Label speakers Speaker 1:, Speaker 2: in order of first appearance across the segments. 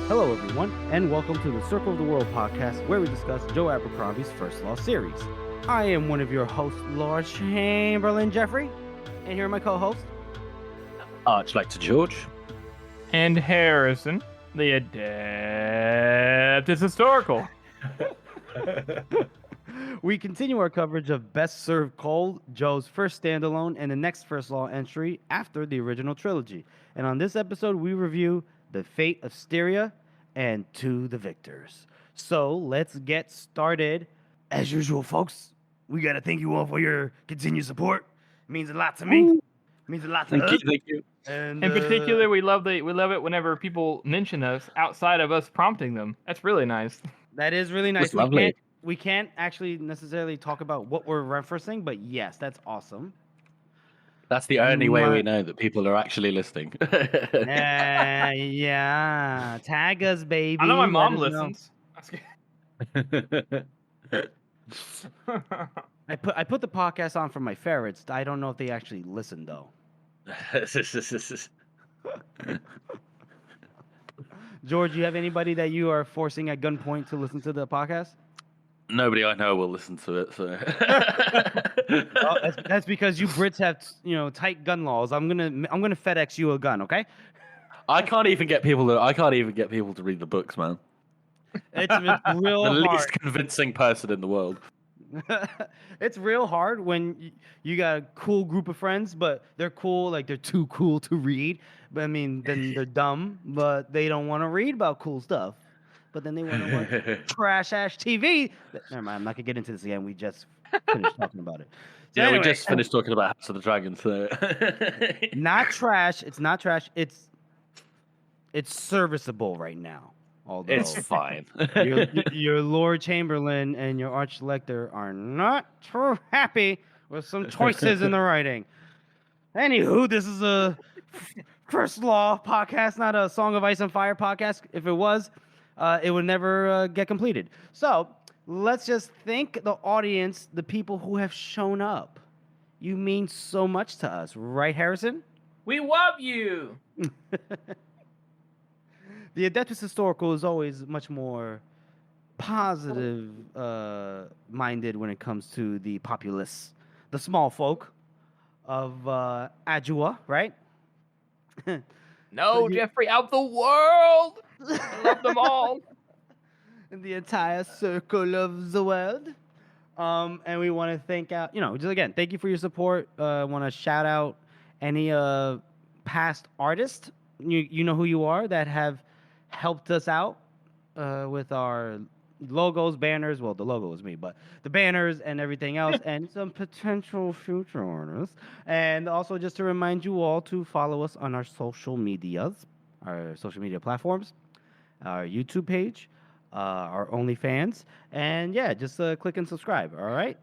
Speaker 1: Hello, everyone, and welcome to the Circle of the World podcast, where we discuss Joe Abercrombie's First Law series. I am one of your hosts, Lord Chamberlain Jeffrey, and here are my co-hosts.
Speaker 2: Archlector George.
Speaker 3: And Harrison, the adept is historical.
Speaker 1: We continue our coverage of Best Served Cold, Joe's first standalone, and the next First Law entry after the original trilogy. And on this episode, we review The Fate of Styria and To the Victors. So let's get started. As usual, folks, we got to thank you all for your continued support. It means a lot to me. It means a lot to us.
Speaker 2: Thank you.
Speaker 1: And,
Speaker 3: In particular, we love it whenever people mention us outside of us prompting them. That's really nice.
Speaker 1: that is really nice.
Speaker 2: That's lovely.
Speaker 1: We can't actually necessarily talk about what we're referencing, but yes, that's awesome.
Speaker 2: That's the only way we know that people are actually listening.
Speaker 1: Yeah. Tag us, baby.
Speaker 3: I know my mom
Speaker 1: Let us
Speaker 3: listens.
Speaker 1: I put the podcast on for my ferrets. I don't know if they actually listen though. George, you have anybody that you are forcing at gunpoint to listen to the podcast?
Speaker 2: Nobody I know will listen to it. So
Speaker 1: Well, that's because you Brits have tight gun laws. I'm gonna FedEx you a gun, okay?
Speaker 2: I can't even get people to read the books, man.
Speaker 1: It's real
Speaker 2: The
Speaker 1: hard.
Speaker 2: least convincing person in the world.
Speaker 1: It's real hard when you got a cool group of friends, but they're cool, like they're too cool to read. But I mean, then they're dumb, but they don't want to read about cool stuff. But then they want to watch trash-ass TV. Never mind, I'm not going to get into this again. We just finished talking about it. So
Speaker 2: Yeah,
Speaker 1: anyway,
Speaker 2: we just finished talking about House of the Dragon. So
Speaker 1: not trash. It's not trash. It's serviceable right now. Although
Speaker 2: it's fine.
Speaker 1: your Lord Chamberlain and your Archlector are not too happy with some choices in the writing. Anywho, this is a First Law podcast, not a Song of Ice and Fire podcast. If it was, it would never get completed. So let's just thank the audience, the people who have shown up. You mean so much to us, right, Harrison?
Speaker 3: We love you.
Speaker 1: The Adeptus Historical is always much more positive minded when it comes to the populace, the small folk of Adua, right?
Speaker 3: No, Jeffrey, out the world. I love them all.
Speaker 1: In the entire circle of the world. And we want to thank out, just again, thank you for your support. I want to shout out any past artists, you know who you are, that have helped us out with our logos, banners. Well, the logo is me, but the banners and everything else, and some potential future artists. And also just to remind you all to follow us on our social media platforms, our YouTube page, our OnlyFans, and yeah, just click and subscribe. All right.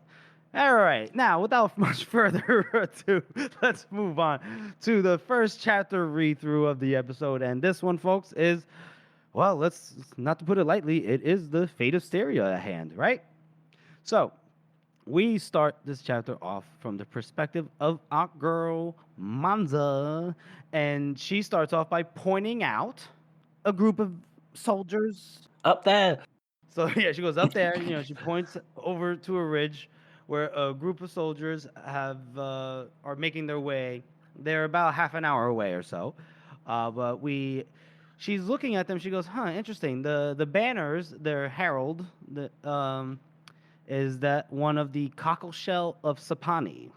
Speaker 1: All right. Now, without much further ado, let's move on to the first chapter read-through of the episode. And this one, folks, is, well, let's not to put it lightly, it is the Fate of Styria at hand, right? So, we start this chapter off from the perspective of our girl, Manza. And she starts off by pointing out a group of soldiers.
Speaker 2: Up there.
Speaker 1: So, yeah, she goes up there, she points over to a ridge where a group of soldiers are making their way. They're about half an hour away or so. But she's looking at them. She goes, interesting. The banners, their herald, is that one of the cockleshell of Sapani.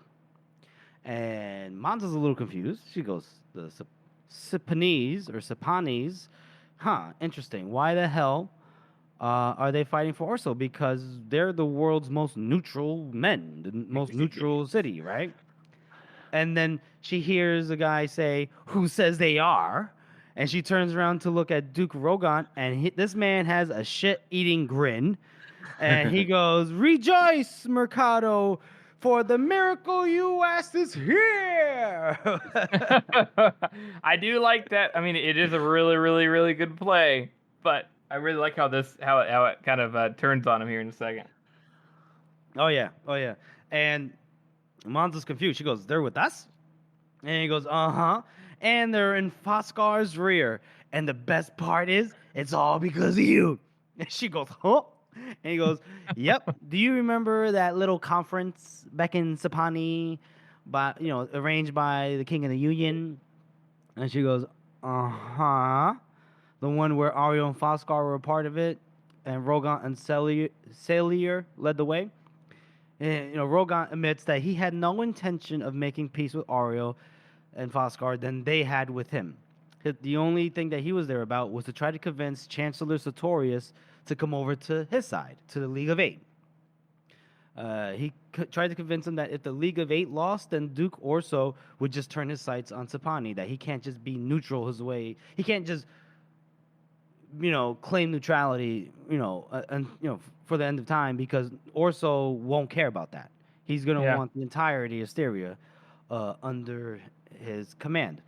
Speaker 1: And Manza's a little confused. She goes, the Sapanis. Interesting. Why the hell are they fighting for Orso? Because they're the world's most neutral men, the most neutral city, right? And then she hears a guy say, "Who says they are?" And she turns around to look at Duke Rogan, and this man has a shit-eating grin. And he goes, "Rejoice, Mercado, for the miracle you asked is here."
Speaker 3: I do like that. I mean, it is a really, really, really good play, but I really like how it kind of turns on him here in a second.
Speaker 1: Oh yeah. And Manza's confused. She goes, "They're with us?" And he goes, "Uh-huh." And they're in Foskar's rear. And the best part is, it's all because of you. And she goes, huh? And he goes, yep. Do you remember that little conference back in Sapani, arranged by the King of the Union? And she goes, uh-huh. The one where Aryo and Foscar were a part of it, and Rogan and Celier led the way. And, Rogan admits that he had no intention of making peace with Aryo and Foscar than they had with him. The only thing that he was there about was to try to convince Chancellor Sartorius to come over to his side, to the League of Eight. He tried to convince him that if the League of Eight lost, then Duke Orso would just turn his sights on Sapani, that he can't just be neutral his way. He can't just, claim neutrality, for the end of time, because Orso won't care about that. He's going to want the entirety of Styria under his command.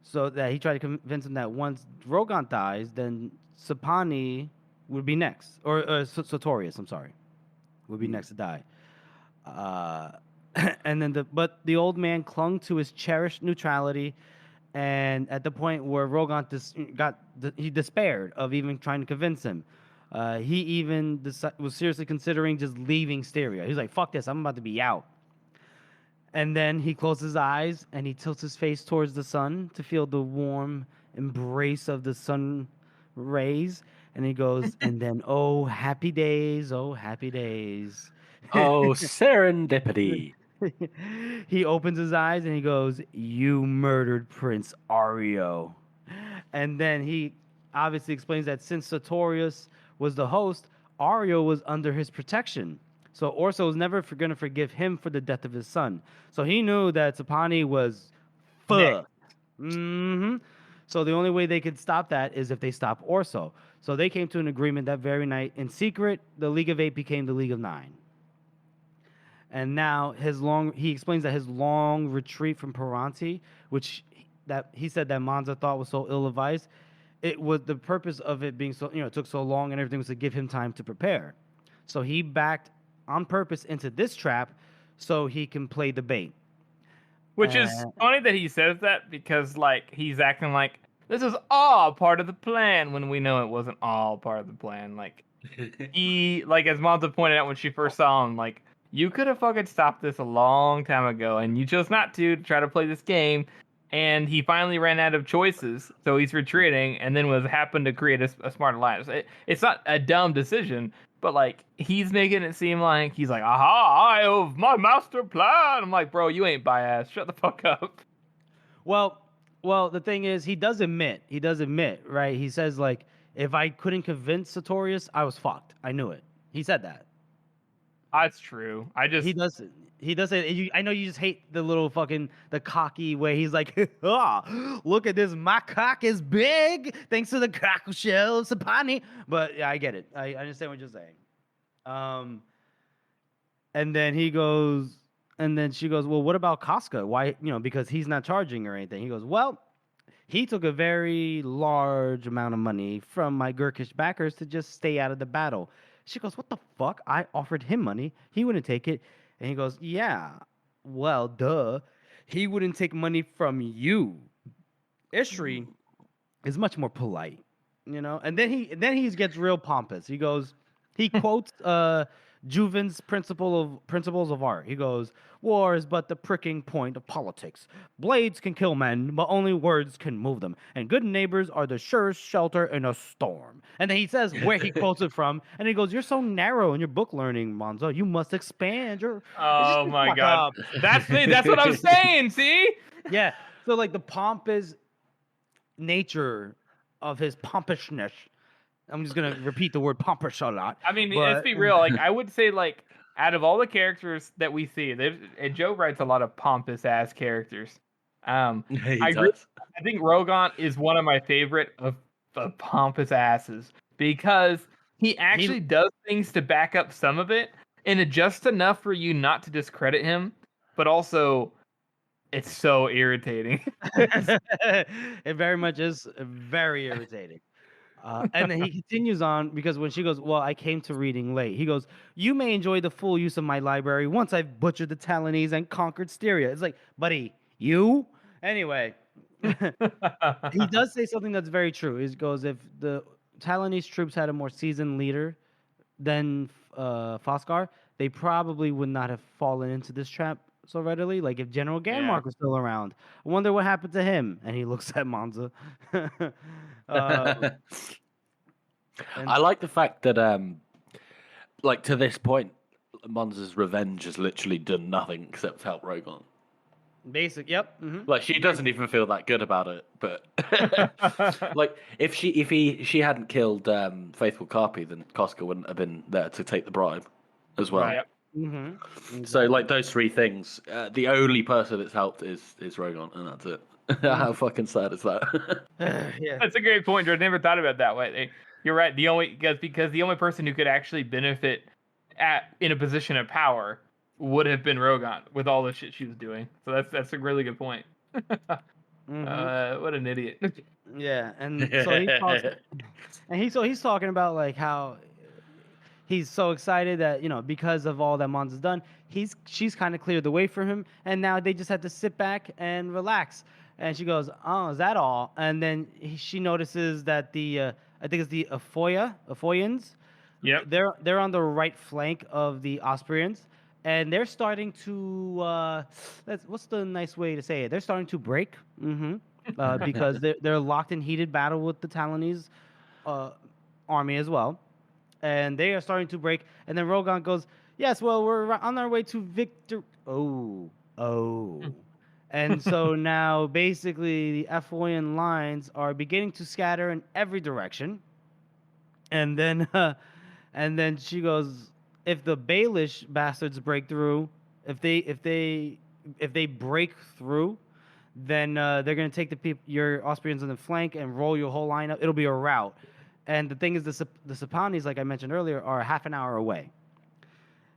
Speaker 1: So that he tried to convince him that once Drogon dies, then Sapani would be next, or Sartorius, I'm sorry, would be next to die. And then but the old man clung to his cherished neutrality, and at the point where Drogon he despaired of even trying to convince him. He even was seriously considering just leaving Styria. He's like, "Fuck this! I'm about to be out." And then he closes his eyes and he tilts his face towards the sun to feel the warm embrace of the sun rays. And he goes, and then, oh, happy days, oh, happy days.
Speaker 2: Oh, serendipity.
Speaker 1: He opens his eyes and he goes, you murdered Prince Aryo. And then he obviously explains that since Sartorius was the host, Aryo was under his protection. So Orso was never going to forgive him for the death of his son. So he knew that Sapani was fucked. Mm-hmm. So the only way they could stop that is if they stop Orso. So they came to an agreement that very night. In secret, the League of Eight became the League of Nine. And now he explains that his long retreat from Paranti, which he said that Manza thought was so ill-advised, it was the purpose of it being so, it took so long and everything was to give him time to prepare. So he backed on purpose into this trap so he can play the bait.
Speaker 3: Which is funny that he says that, because he's acting like this is all part of the plan when we know it wasn't all part of the plan. He, as Monza pointed out when she first saw him, you could have fucking stopped this a long time ago, and you chose not to try to play this game. And he finally ran out of choices, so he's retreating, and then happened to create a smart alliance. It's not a dumb decision, but he's making it seem like he's like, aha, I have my master plan. I'm like, bro, you ain't biased. Shut the fuck up.
Speaker 1: Well, the thing is, he does admit, right? He says, if I couldn't convince Sartorius, I was fucked. I knew it. He said that.
Speaker 3: That's true. He does it. I know you just hate the little the cocky way. He's like, oh, look at this. My cock is big thanks to the cockle shell of Sapani. But yeah, I get it. I understand what you're saying. And then he goes, and then she goes, well, what about Casca? Why, because he's not charging or anything. He goes, well, he took a very large amount of money from my Gurkish backers to just stay out of the battle. She goes, what the fuck? I offered him money. He wouldn't take it. And he goes, yeah, well, duh. He wouldn't take money from you. Ishri is much more polite, And then he gets real pompous. He goes, he quotes Juven's principles of art. He goes, war is but the pricking point of politics. Blades can kill men, but only words can move them. And good neighbors are the surest shelter in a storm. And then he says where he quotes it from, and he goes, you're so narrow in your book learning, Monzo. You must expand your... Oh my God. That's what I'm saying, see?
Speaker 1: Yeah. So the pompous nature of his pompousness. I'm just going to repeat the word pompous a lot.
Speaker 3: I mean, let's be real. I would say, out of all the characters that we see, and Joe writes a lot of pompous-ass characters. I think Rogan is one of my favorite of pompous asses, because he actually does things to back up some of it, and just enough for you not to discredit him, but also... it's so irritating.
Speaker 1: It very much is very irritating. And then he continues on, because when she goes, well, I came to reading late. He goes, you may enjoy the full use of my library once I've butchered the Talanese and conquered Styria. It's like, buddy, you? Anyway, He does say something that's very true. He goes, if the Taiwanese troops had a more seasoned leader than Foscar, they probably would not have fallen into this trap so readily. Like if General
Speaker 2: Yeah.
Speaker 1: Ganmark was still around, I wonder what happened to him. And he looks at Monza. And
Speaker 2: I like the fact that, like to this point, Monza's revenge has literally done nothing except help Rogon.
Speaker 1: basic, yep.
Speaker 2: Like she doesn't even feel that good about it, but like if she hadn't killed Faithful Carpi, then Costco wouldn't have been there to take the bribe as well.
Speaker 3: Right.
Speaker 2: So like those three things, the only person it's helped is Rogon, and that's it. How fucking sad is that?
Speaker 1: Yeah.
Speaker 3: That's a great point, George. I never thought about it that way. You're right. Because the only person who could actually benefit in a position of power would have been Rogon with all the shit she was doing. So that's a really good point. What an idiot.
Speaker 1: Yeah, and so he talks, and he's talking about like how he's so excited that because of all that Monza's done, she's kind of cleared the way for him, and now they just have to sit back and relax. And she goes, "Oh, is that all?" And then she notices that the I think it's the Afoyans.
Speaker 3: Yep.
Speaker 1: They're on the right flank of the Osprians, and they're starting to what's the nice way to say it? They're starting to break. Because they're locked in heated battle with the Taiwanese army as well, and they are starting to break. And then Rogan goes, "Yes, well, we're on our way to victory." Oh. And so now basically the Afoyan lines are beginning to scatter in every direction. And then she goes, "If the Baelish bastards break through, if they break through, then they're gonna take your Austrians on the flank and roll your whole line up. It'll be a rout." And the thing is, the Sapanis, like I mentioned earlier, are half an hour away.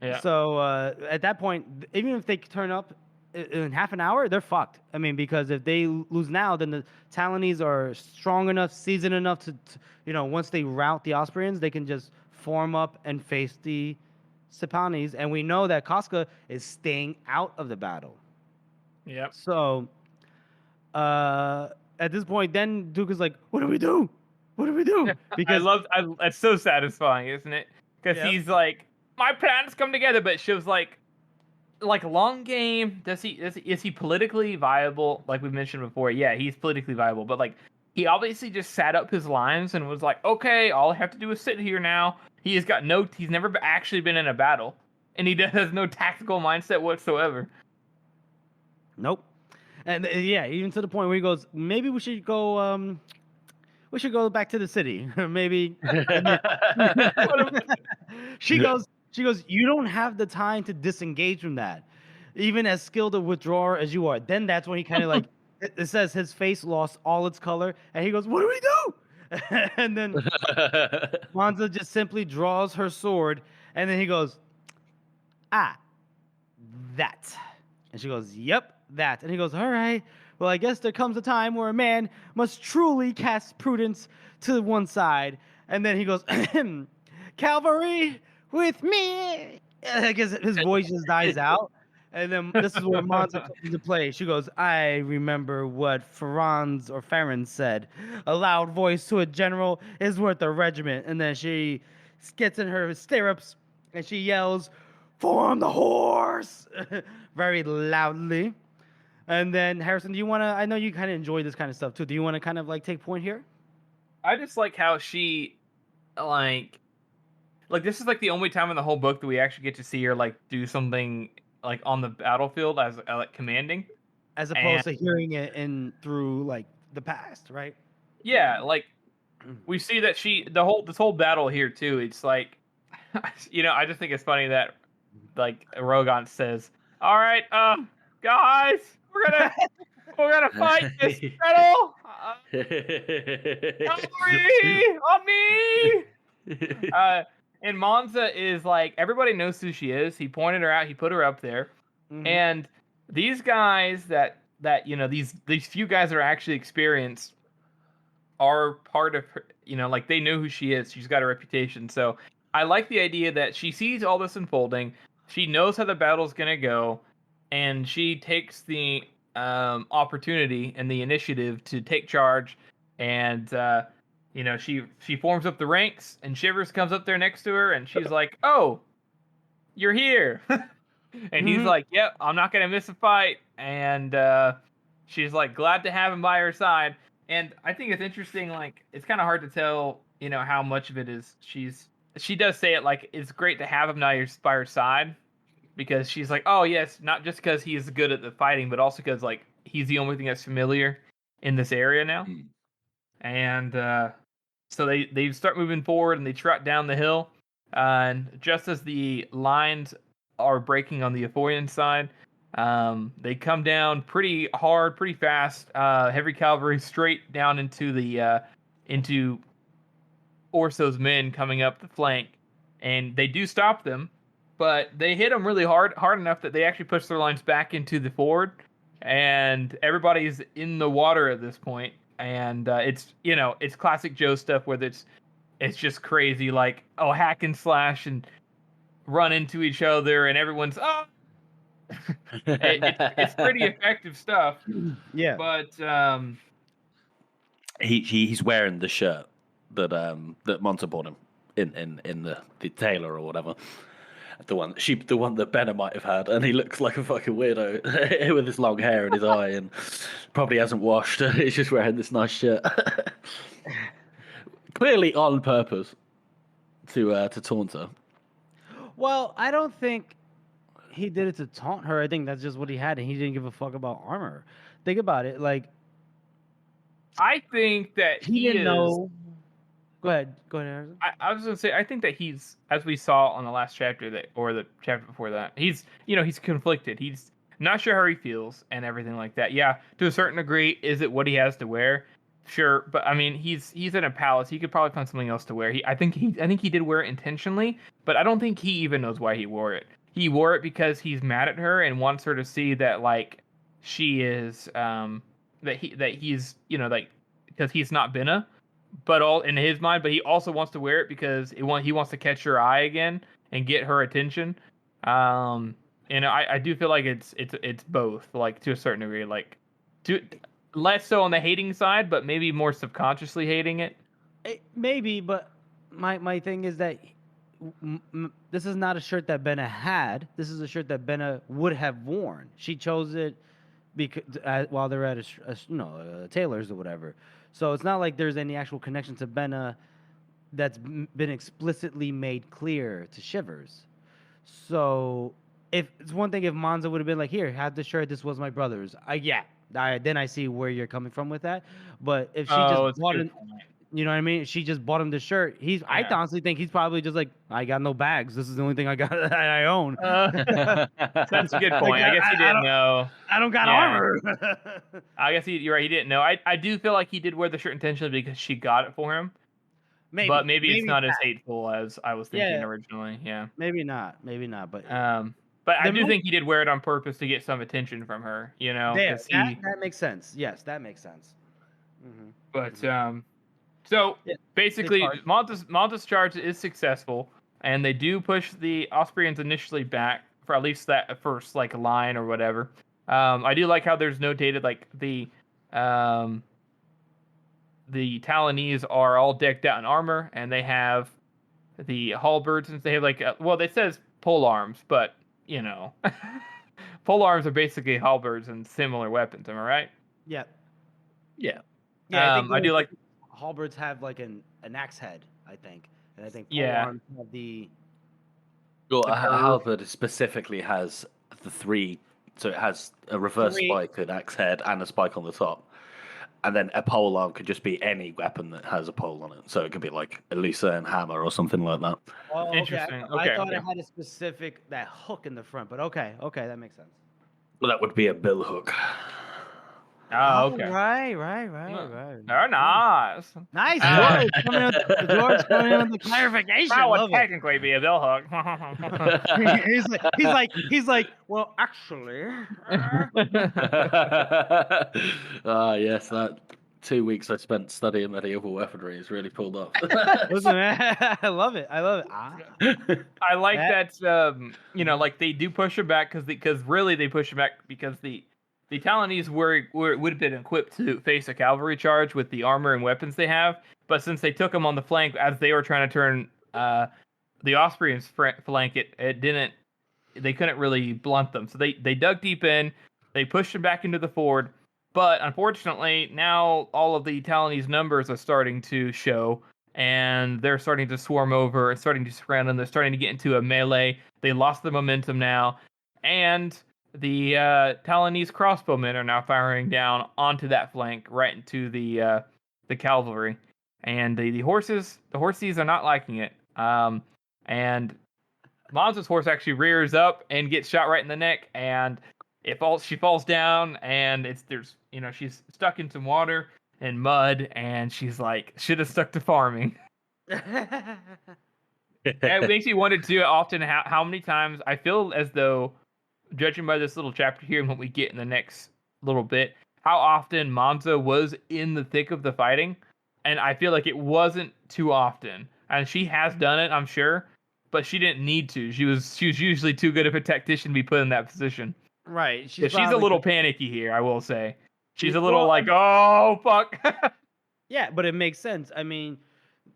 Speaker 3: Yeah.
Speaker 1: So at that point, even if they turn up in half an hour, they're fucked. I mean, because if they lose now, then the Taiwanese are strong enough, seasoned enough to once they rout the Austrians, they can just form up and face the Sapanis. And we know that Casca is staying out of the battle.
Speaker 3: Yep.
Speaker 1: So at this point, then Duke is like, "What do we do? What do we do?" Because
Speaker 3: it's so satisfying, isn't it? Because he's like, "My plans come together," but she was like long game. Is he politically viable? Like we mentioned before, yeah, he's politically viable, but like he obviously just sat up his lines and was like, "Okay, all I have to do is sit here now." He's never actually been in a battle, and he has no tactical mindset whatsoever.
Speaker 1: Nope. And even to the point where he goes, "Maybe we should go. We should go back to the city. Maybe." She goes. "You don't have the time to disengage from that, even as skilled a withdrawer as you are." Then that's when he kind of like it says his face lost all its color, and he goes, "What do we do?" And then Monza just simply draws her sword, and then he goes, "Ah, that." And she goes, "Yep, that." And he goes, "All right. Well, I guess there comes a time where a man must truly cast prudence to one side." And then he goes, "Cavalry with me." I guess his voice just dies out. And then this is where Monza comes into play. She goes, "I remember what Farron said. A loud voice to a general is worth a regiment." And then she gets in her stirrups and she yells, "Form the horse!" very loudly. And then Harrison, do you want to? I know you kind of enjoy this kind of stuff too. Do you want to kind of like take point here?
Speaker 3: I just like how she, like this is like the only time in the whole book that we actually get to see her like do something like on the battlefield as like commanding,
Speaker 1: as opposed to hearing it through like the past, right?
Speaker 3: Yeah, like we see that this whole battle here too. It's like, I just think it's funny that like Rogan says, "All right, guys, we're gonna fight this battle. Cavalry on me." And Monza is like, everybody knows who she is. He pointed her out. He put her up there, and these guys that these few guys that are actually experienced are part of her. Like they know who she is. She's got a reputation. So I like the idea that she sees all this unfolding. She knows how the battle's gonna go, and she takes the
Speaker 4: opportunity and the initiative to take charge, and she forms up the ranks, and Shivers comes up there next to her, and she's like, "Oh, you're here," and he's like, "Yep, I'm not gonna miss a fight," and she's like glad to have him by her side. And I think it's interesting, like it's kind of hard to tell, how much of it is she does say it like it's great to have him now by her side, because she's like, oh yes, not just because he's good at the fighting, but also because like he's the only thing that's familiar in this area now. And so they start moving forward, and they trot down the hill, and just as the lines are breaking on the Ephorian side, they come down pretty hard, pretty fast. Heavy cavalry straight down into Orso's men coming up the flank, and they do stop them, but they hit them really hard enough that they actually push their lines back into the ford, and everybody's in the water at this point. And it's classic Joe stuff where it's just crazy, like hack and slash and run into each other, and everyone's it's pretty effective stuff.
Speaker 1: Yeah,
Speaker 4: but
Speaker 2: he's wearing the shirt that Monta bought him in the tailor or whatever. The one that Benna might have had, and he looks like a fucking weirdo with his long hair and his eye, and probably hasn't washed. He's just wearing this nice shirt, clearly on purpose to taunt her.
Speaker 1: Well, I don't think he did it to taunt her. I think that's just what he had, and he didn't give a fuck about armor. Think about it, like
Speaker 4: I think that
Speaker 1: he didn't know. Go ahead, Harrison.
Speaker 4: I was gonna say, I think that he's, as we saw on the last chapter or the chapter before that, he's conflicted. He's not sure how he feels and everything like that. Yeah, to a certain degree, is it what he has to wear? Sure, but I mean, he's in a palace. He could probably find something else to wear. I think he did wear it intentionally, but I don't think he even knows why he wore it. He wore it because he's mad at her and wants her to see that like she is that he's like, because he's not Benna, but all in his mind. But he also wants to wear it because he wants to catch her eye again and get her attention. And I do feel like it's both, like to a certain degree, like less so on the hating side, but maybe more subconsciously hating it.
Speaker 1: Maybe, but my thing is that this is not a shirt that Benna had. This is a shirt that Benna would have worn. She chose it because while they're at a tailor's or whatever. So it's not like there's any actual connection to Benna that's been explicitly made clear to Shivers. So if it's one thing if Monza would have been like, here, have the shirt. This was my brother's. Then I see where you're coming from with that. But if she just bought it, you know what I mean? She just bought him the shirt. I honestly think he's probably just like, I got no bags. This is the only thing I got that I own.
Speaker 4: That's a good point. I guess he didn't know.
Speaker 1: I don't got armor.
Speaker 4: I guess you're right. He didn't know. I do feel like he did wear the shirt intentionally because she got it for him. Maybe it's not as hateful as I was thinking originally. Yeah.
Speaker 1: Maybe not. But
Speaker 4: I do think he did wear it on purpose to get some attention from her.
Speaker 1: That makes sense. Yes, that makes sense. Mm-hmm.
Speaker 4: But so basically, Monta's charge is successful, and they do push the Austrians initially back for at least that first like line or whatever. I do like how there's notated like the Talonese are all decked out in armor, and they have the halberds, and they have like it says pole arms, but pole arms are basically halberds and similar weapons. Am I right?
Speaker 1: Yeah.
Speaker 4: Yeah.
Speaker 1: I
Speaker 4: do like
Speaker 1: halberds have like an axe head, I think, and I think pole arms have the.
Speaker 2: Well, a halberd specifically has the three, so it has a reverse spike, an axe head, and a spike on the top. And then a pole arm could just be any weapon that has a pole on it. So it could be like a Lucerne hammer or something like that.
Speaker 1: Oh,
Speaker 4: interesting.
Speaker 1: I thought it had a specific that hook in the front, but okay, that makes sense.
Speaker 2: Well, that would be a bill hook.
Speaker 4: Oh, okay.
Speaker 1: Right.
Speaker 4: Very nice.
Speaker 1: Nice. George coming in with the clarification.
Speaker 4: That would technically be a bill hook.
Speaker 1: he's like, well, actually.
Speaker 2: Yes, that 2 weeks I spent studying medieval weaponry has really pulled off.
Speaker 1: Listen, man, I love it.
Speaker 4: I like that. Like they do push him back because really they push him back because the the Talonese would have been equipped to face a cavalry charge with the armor and weapons they have, but since they took them on the flank as they were trying to turn the Austrians' flank, they couldn't really blunt them. So they dug deep in, they pushed them back into the ford, but unfortunately now all of the Talonese numbers are starting to show, and they're starting to swarm over and starting to surround them. They're starting to get into a melee. They lost the momentum now, and the Talonese crossbowmen are now firing down onto that flank right into the cavalry, and the horses are not liking it. And Monza's horse actually rears up and gets shot right in the neck, and she falls down, and she's stuck in some water and mud, and she's like, should have stuck to farming. It makes me wonder too often how many times I feel as though, judging by this little chapter here and what we get in the next little bit, how often Monza was in the thick of the fighting, and I feel like it wasn't too often. And she has done it, I'm sure, but she didn't need to. She was usually too good of a tactician to be put in that position.
Speaker 1: Right.
Speaker 4: She's a little panicky here, I will say. She's a little oh fuck.
Speaker 1: Yeah, but it makes sense. I mean,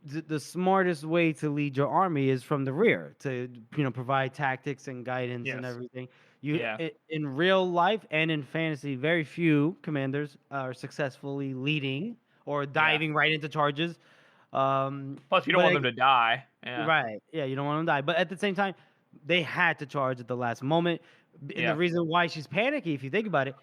Speaker 1: the smartest way to lead your army is from the rear, to provide tactics and guidance and everything. In real life and in fantasy, very few commanders are successfully leading or diving right into charges.
Speaker 4: Plus, you don't want them to die. Yeah.
Speaker 1: Right. Yeah, you don't want them to die. But at the same time, they had to charge at the last moment. And the reason why she's panicky, if you think about it,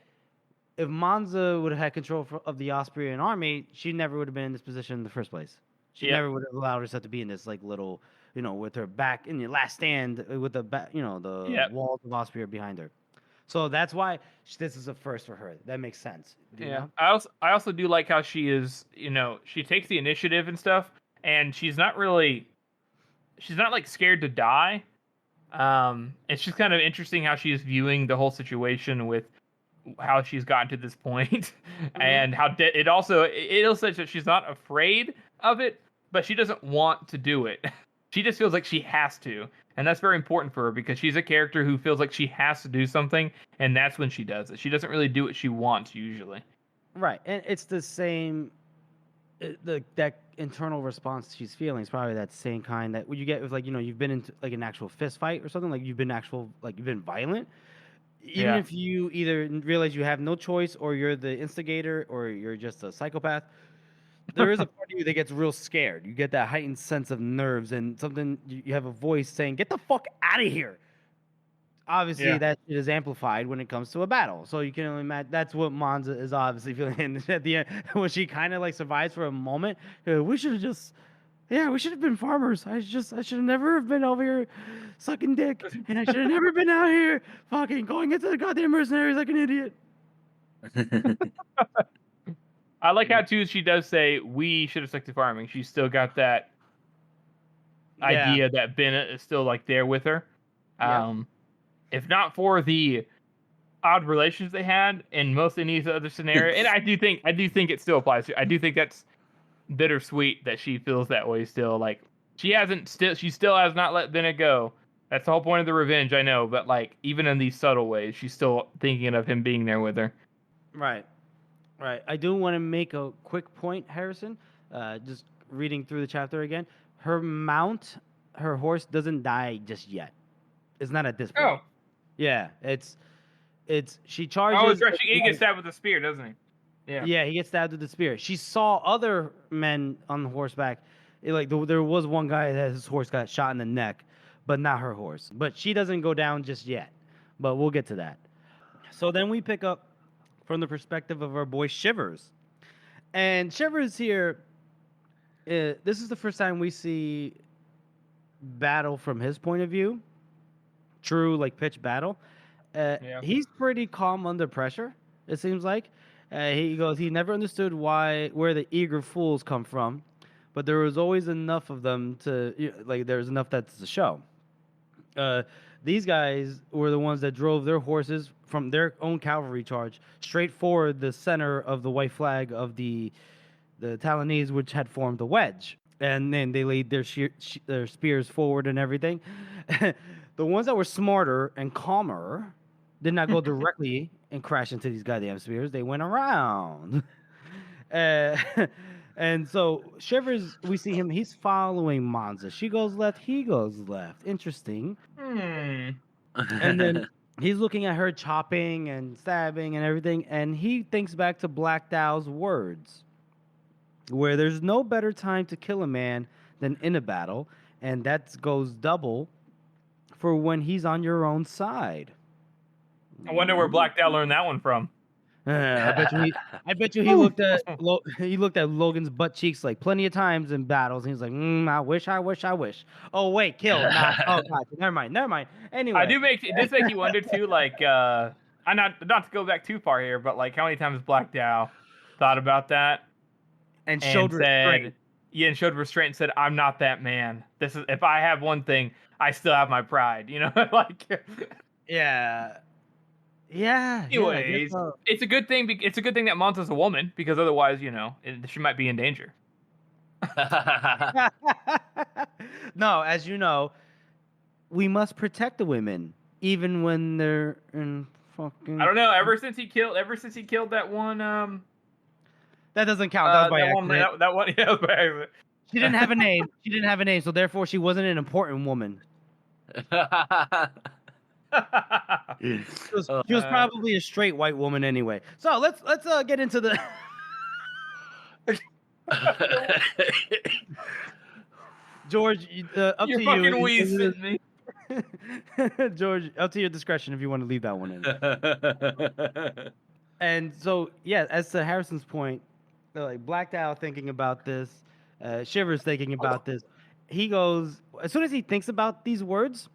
Speaker 1: if Monza would have had control of the Austrian army, she never would have been in this position in the first place. She never would have allowed herself to be in this little, with her back in the last stand with the back, the walls of Austria behind her. So that's why this is a first for her. That makes sense.
Speaker 4: Yeah. I also do like how she is, she takes the initiative and stuff, and she's not like scared to die. It's just kind of interesting how she's viewing the whole situation with how she's gotten to this point, and how it illustrates that she's not afraid of it, but she doesn't want to do it. She just feels like she has to, and that's very important for her because she's a character who feels like she has to do something, and that's when she does it. She doesn't really do what she wants usually.
Speaker 1: Right, and it's the same. That internal response she's feeling is probably that same kind that you get with you've been into an actual fist fight or something, you've been violent. Even if you either realize you have no choice, or you're the instigator, or you're just a psychopath, there is a part of you that gets real scared. You get that heightened sense of nerves, and something you have a voice saying, "Get the fuck out of here." Obviously, that shit is amplified when it comes to a battle. So you can only imagine that's what Monza is obviously feeling. And at the end, when she kind of survives for a moment, we should have been farmers. I should have never have been over here sucking dick, and I should have never been out here fucking going into the goddamn mercenaries like an idiot.
Speaker 4: I like how too she does say we should have stuck to farming. She's still got that idea that Bennett is still there with her. If not for the odd relations they had in most of these other scenarios, and I do think it still applies to. I do think that's bittersweet that she feels that way still. She still has not let Bennett go. That's the whole point of the revenge, I know, but even in these subtle ways, she's still thinking of him being there with her.
Speaker 1: Right. I do want to make a quick point, Harrison. Just reading through the chapter again. Her horse doesn't die just yet. It's not at this point.
Speaker 4: Oh.
Speaker 1: Yeah, it's she charges.
Speaker 4: Oh, that's right. He gets stabbed with a spear, doesn't he?
Speaker 1: Yeah, he gets stabbed with the spear. She saw other men on horseback. There was one guy that his horse got shot in the neck, but not her horse. But she doesn't go down just yet. But we'll get to that. So then we pick up from the perspective of our boy Shivers. And Shivers here, this is the first time we see battle from his point of view. True, pitch battle. He's pretty calm under pressure, it seems like. He goes, he never understood where the eager fools come from, but there was always enough of them there's enough that's to show. These guys were the ones that drove their horses from their own cavalry charge straight for the center of the white flag of the Talonese, which had formed a wedge. And then they laid their spears forward and everything. The ones that were smarter and calmer did not go directly and crash into these goddamn spears. They went around. Uh, and so Shivers, we see him. He's following Monza. She goes left. He goes left. Interesting. And then he's looking at her chopping and stabbing and everything, and he thinks back to Black Dow's words, where there's no better time to kill a man than in a battle, and that goes double for when he's on your own side.
Speaker 4: I wonder where Black Dow learned that one from.
Speaker 1: I bet you he looked at Logan's butt cheeks like plenty of times in battles, and he's like, I wish. Oh wait, kill. Nah. Oh god, never mind. Anyway,
Speaker 4: It does make you wonder too, like, I'm not to go back too far here, but like how many times Black Dow thought about that
Speaker 1: and showed restraint.
Speaker 4: And showed restraint and said, "I'm not that man. This is if I have one thing, I still have my pride." You know, like.
Speaker 1: Yeah. Yeah.
Speaker 4: Anyways, it's a good thing. It's a good thing that Monza's a woman, because otherwise, she might be in danger.
Speaker 1: No, as you know, we must protect the women, even when they're in fucking.
Speaker 4: I don't know. Ever since he killed that one.
Speaker 1: That doesn't count. That was by accident.
Speaker 4: That one. Yeah, by accident.
Speaker 1: She didn't have a name. So therefore, she wasn't an important woman. She was probably a straight white woman anyway. So let's get into the. George, up
Speaker 4: You're
Speaker 1: to
Speaker 4: fucking
Speaker 1: you.
Speaker 4: wheezing me.
Speaker 1: George, up to your discretion if you want to leave that one in. And so, yeah, as to Harrison's point, like Blacked Out thinking about this, Shivers thinking about this. He goes, as soon as he thinks about these words,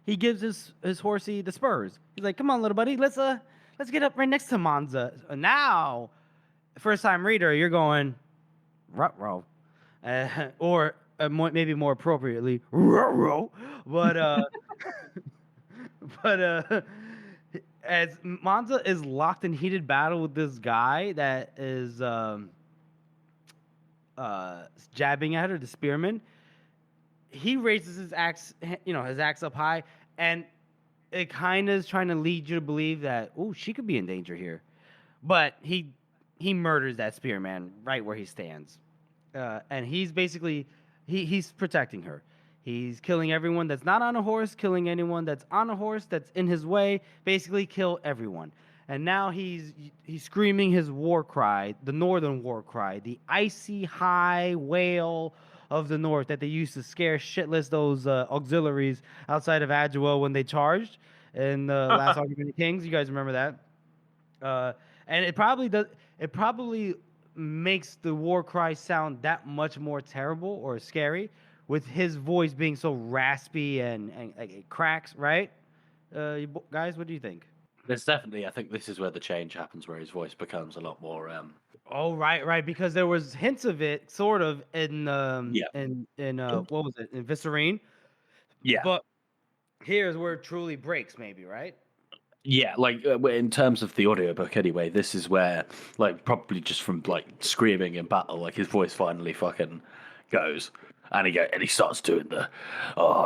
Speaker 1: he gives his horsey the spurs. He's like, "Come on, little buddy, let's get up right next to Monza." Now, first time reader, you're going, ruh-roh. Or maybe more appropriately, ruh-roh. But as Monza is locked in heated battle with this guy that is jabbing at her, the spearman, he raises his axe, his axe up high, and it kind of is trying to lead you to believe that, she could be in danger here. But he murders that spearman right where he stands. And he's basically, he's protecting her. He's killing everyone that's not on a horse, killing anyone that's on a horse that's in his way, basically kill everyone. And now he's screaming his war cry, the northern war cry, the icy high wail of the north that they used to scare shitless those auxiliaries outside of Adua when they charged in the last Argument of Kings. You guys remember that? And it probably makes the war cry sound that much more terrible or scary with his voice being so raspy and it cracks, right? Guys, what do you think?
Speaker 2: There's definitely, I think this is where the change happens, where his voice becomes a lot more.
Speaker 1: Oh, right, because there was hints of it, sort of, in what was it, in Viscerine?
Speaker 2: Yeah.
Speaker 1: But here's where it truly breaks, maybe, right?
Speaker 2: Yeah, like in terms of the audiobook, anyway, this is where, like, probably just from like screaming in battle, like his voice finally fucking goes, and he starts doing the,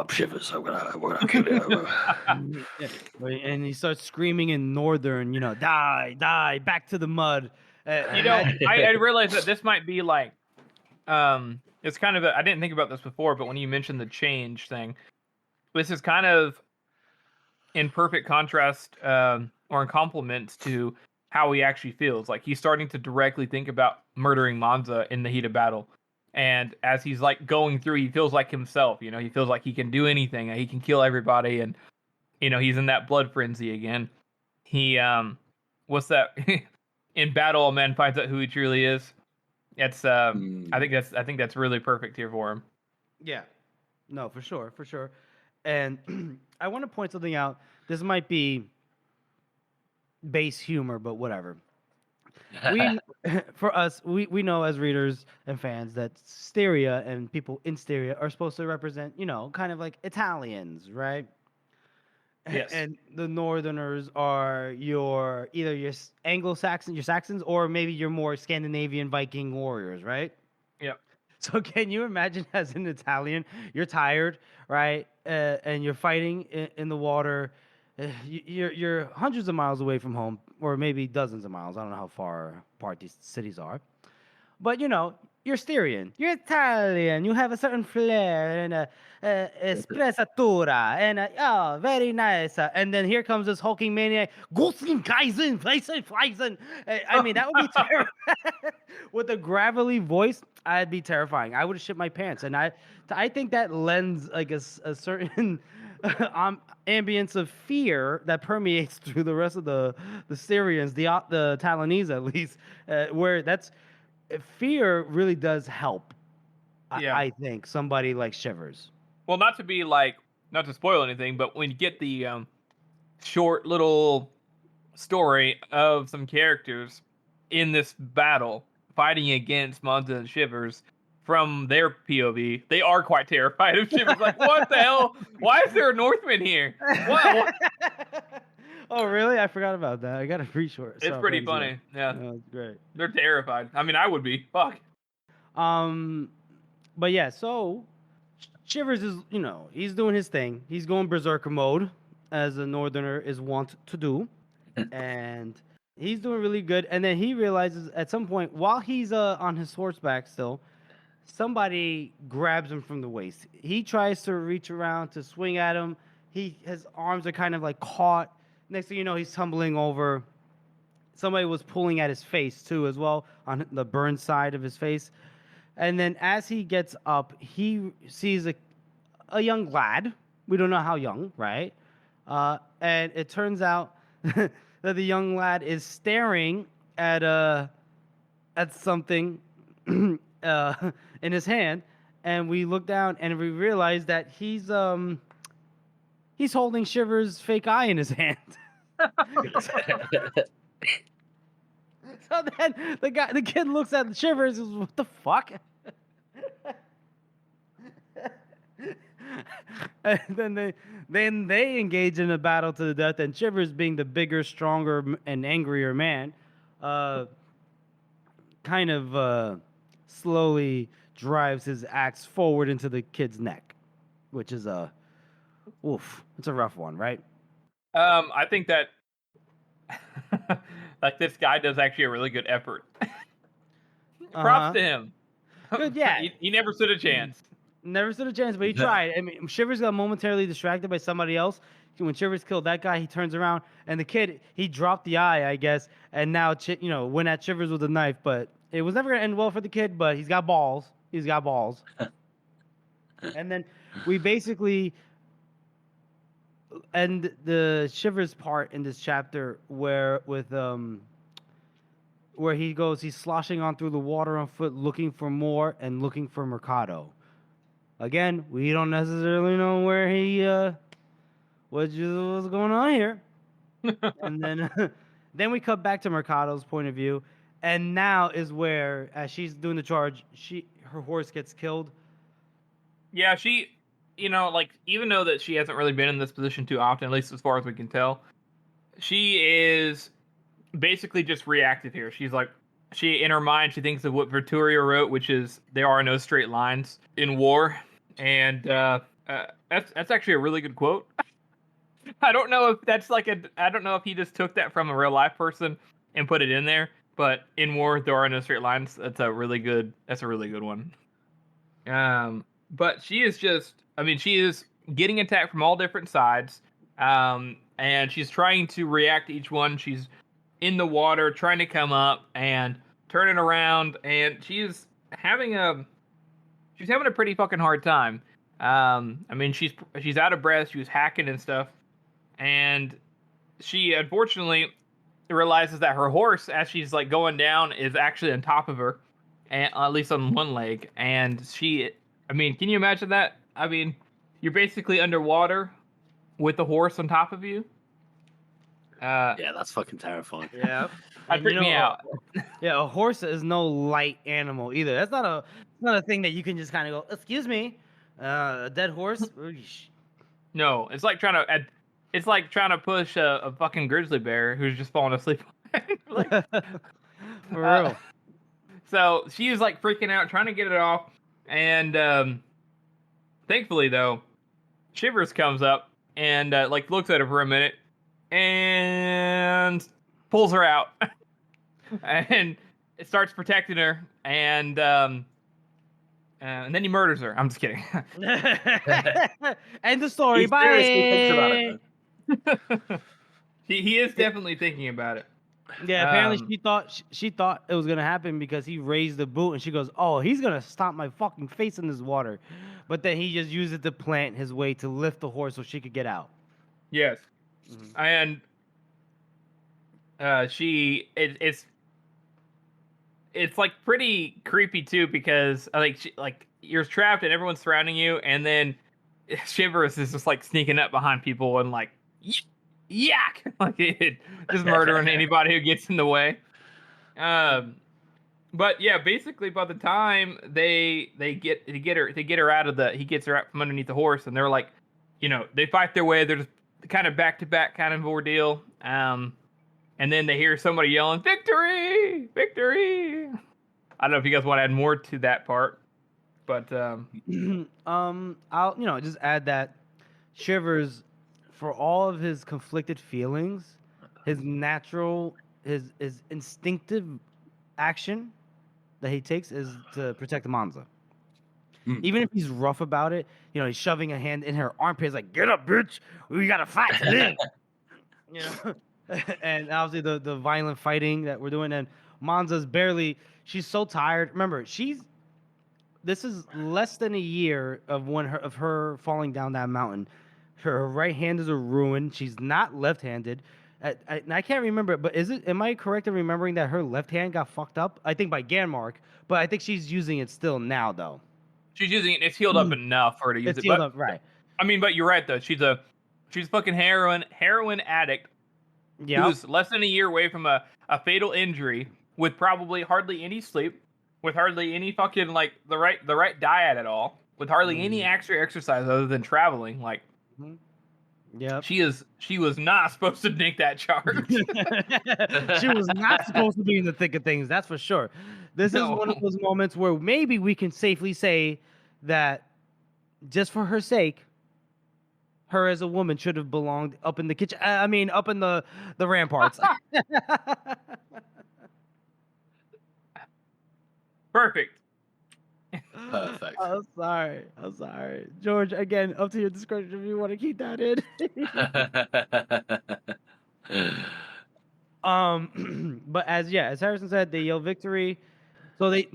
Speaker 2: Shivers, we're gonna kill you.
Speaker 1: And he starts screaming in northern, die, back to the mud.
Speaker 4: I realized that this might be like, it's kind of I didn't think about this before, but when you mentioned the change thing, this is kind of in perfect contrast or in complement to how he actually feels. Like he's starting to directly think about murdering Monza in the heat of battle. And as he's like going through, he feels like himself, he feels like he can do anything. He can kill everybody. And, he's in that blood frenzy again. He, what's that? In battle, a man finds out who he truly is. It's, I think that's really perfect here for him.
Speaker 1: Yeah, no, for sure. And I want to point something out. This might be base humor, but whatever. For us, we know as readers and fans that Styria and people in Styria are supposed to represent, kind of like Italians, right?
Speaker 2: Yes.
Speaker 1: And the Northerners are either your Anglo-Saxon, your Saxons, or maybe your more Scandinavian Viking warriors, right?
Speaker 4: Yep.
Speaker 1: So can you imagine as an Italian, you're tired, right? And you're fighting in the water, you're hundreds of miles away from home, or maybe dozens of miles. I don't know how far apart these cities are. But you're Styrian, you're Italian, you have a certain flair and a espressatura, and very nice. And then here comes this hulking maniac, Gosling, Geisen, Fleisen. I mean, that would be terrible. With a gravelly voice, I'd be terrifying. I would have shit my pants, and I think that lends like a certain ambience of fear that permeates through the rest of the Syrians, the Talanese at least, where that's fear really does help.
Speaker 4: Yeah.
Speaker 1: I think somebody like Shivers.
Speaker 4: Well, not to spoil anything, but when you get the short little story of some characters in this battle fighting against Monza and Shivers from their POV, they are quite terrified of Shivers. Like, what the hell? Why is there a Northman here? What?
Speaker 1: Oh, really? I forgot about that. I got a pretty short.
Speaker 4: It's pretty funny. Yeah.
Speaker 1: It's great.
Speaker 4: They're terrified. I mean, I would be. Fuck.
Speaker 1: But yeah, so Shivers is, he's doing his thing. He's going berserker mode, as a northerner is wont to do. And he's doing really good. And then he realizes at some point, while he's on his horseback still, somebody grabs him from the waist. He tries to reach around to swing at him. His arms are kind of like caught. Next thing you know, he's tumbling over. Somebody was pulling at his face too, as well, on the burned side of his face. And then as he gets up, he sees a young lad. We don't know how young, right? And it turns out that the young lad is staring at something in his hand. And we look down and we realize that he's holding Shivers' fake eye in his hand. So then the kid looks at Shivers and says, "What the fuck?" And then they engage in a battle to the death, and Shivers, being the bigger, stronger, and angrier man, kind of slowly drives his axe forward into the kid's neck, which is it's a rough one, right?
Speaker 4: I think that like this guy does actually a really good effort. Props to him.
Speaker 1: Good, yeah.
Speaker 4: He never stood a chance.
Speaker 1: Never stood a chance, but he tried. I mean, Shivers got momentarily distracted by somebody else. When Shivers killed that guy, he turns around, and the kid, he dropped the eye, I guess, and now, went at Shivers with a knife, but it was never going to end well for the kid, but he's got balls. He's got balls. And then we basically end the Shivers part in this chapter where he's sloshing on through the water on foot, looking for more and looking for Mercado. Again, we don't necessarily know where he what's going on here. And then we cut back to Mercado's point of view, and now is where, as she's doing the charge, her horse gets killed.
Speaker 4: Yeah, she, even though that she hasn't really been in this position too often, at least as far as we can tell, she is basically just reactive here. She's like, in her mind, she thinks of what Vittorio wrote, which is, there are no straight lines in war. And that's actually a really good quote. I don't know if that's I don't know if he just took that from a real life person and put it in there, but in war, there are no straight lines. That's a really good one. But she is she is getting attacked from all different sides. And she's trying to react to each one. She's in the water, trying to come up and turning around, and she's having a pretty fucking hard time. She's out of breath. She was hacking and stuff, and she unfortunately realizes that her horse, as she's like going down, is actually on top of her, and at least on one leg. And can you imagine that? I mean, you're basically underwater with the horse on top of you.
Speaker 2: Yeah, that's fucking terrifying.
Speaker 1: Yeah,
Speaker 4: that freaked me out.
Speaker 1: Yeah, a horse is no light animal either. That's not a thing that you can just kind of go, "Excuse me, a dead horse."
Speaker 4: No, it's like trying to push a fucking grizzly bear who's just falling asleep.
Speaker 1: For real.
Speaker 4: So she's like freaking out, trying to get it off, and thankfully though, Shivers comes up and looks at her for a minute, and pulls her out, and it starts protecting her, and then he murders her. I'm just kidding.
Speaker 1: End the story.
Speaker 2: He seriously thinks about it,
Speaker 1: Bye.
Speaker 4: he is definitely thinking about it.
Speaker 1: Yeah, apparently she thought it was gonna happen because he raised the boot, and she goes, "Oh, he's gonna stomp my fucking face in this water," but then he just used it to plant his way to lift the horse so she could get out.
Speaker 4: Yes, and it's like pretty creepy too, because like you're trapped and everyone's surrounding you, and then Shivers is just like sneaking up behind people and like yak, like just murdering anybody who gets in the way. But yeah, basically by the time they get her out of he gets her out from underneath the horse, and they're like, they fight their way. They're just kind of back to back kind of ordeal. And then they hear somebody yelling, "Victory! Victory!" I don't know if you guys want to add more to that part, but
Speaker 1: I'll just add that Shivers, for all of his conflicted feelings, his instinctive action that he takes is to protect Monza. Even if he's rough about it, he's shoving a hand in her armpit, like, "Get up, bitch! We gotta fight to live." And obviously the violent fighting that we're doing, and Monza's she's so tired. Remember, this is less than a year of her falling down that mountain. Her right hand is a ruin. She's not left-handed. I can't remember, but am I correct in remembering that her left hand got fucked up? I think by Ganmark, but I think she's using it still now, though.
Speaker 4: She's using it. It's healed up enough for her to use it.
Speaker 1: It's healed up, right?
Speaker 4: I mean, but you're right though. She's a fucking heroin addict.
Speaker 1: Yeah.
Speaker 4: Who's less than a year away from a fatal injury, with probably hardly any sleep, with hardly any fucking like the right diet at all, with hardly any extra exercise other than traveling. Like,
Speaker 1: yeah,
Speaker 4: she was not supposed to make that charge.
Speaker 1: She was not supposed to be in the thick of things. That's for sure. This is one of those moments where maybe we can safely say that, just for her sake, her as a woman should have belonged up in the kitchen. Up in the ramparts.
Speaker 4: Perfect.
Speaker 1: I'm sorry. George, again, up to your discretion if you want to keep that in. But as Harrison said, they yell victory. So they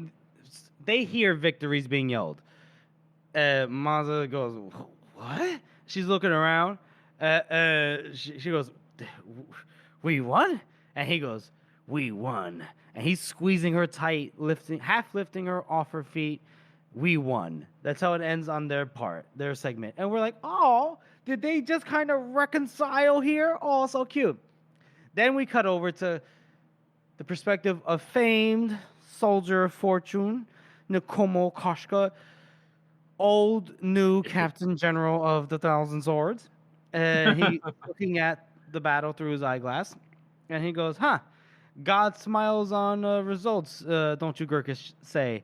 Speaker 1: hear victories being yelled. Maza goes, "What?" She's looking around. She goes, "We won?" And he goes, "We won." And he's squeezing her tight, half lifting her off her feet. We won. That's how it ends on their segment. And we're like, "Oh, did they just kind of reconcile here? Oh, so cute." Then we cut over to the perspective of famed soldier of fortune, Nikomo Koshka, old new Captain General of the Thousand Swords. And he's looking at the battle through his eyeglass. And he goes, "Huh, God smiles on results, don't you Gurkish say?"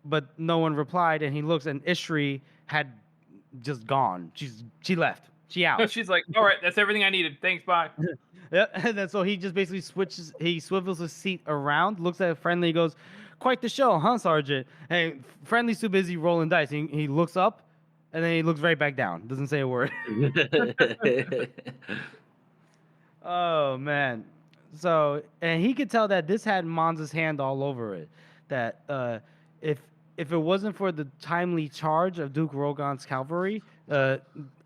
Speaker 1: But no one replied, and he looks, and Ishri had just gone. She left. She out.
Speaker 4: She's like, "All right, that's everything I needed. Thanks, bye."
Speaker 1: Yeah, and then so he just basically swivels his seat around, looks at Friendly, goes, "Quite the show, huh, Sergeant?" And Friendly's too busy rolling dice. He looks up, and then he looks right back down. Doesn't say a word. Oh, man. So, and he could tell that this had Monza's hand all over it. That if it wasn't for the timely charge of Duke Rogan's cavalry,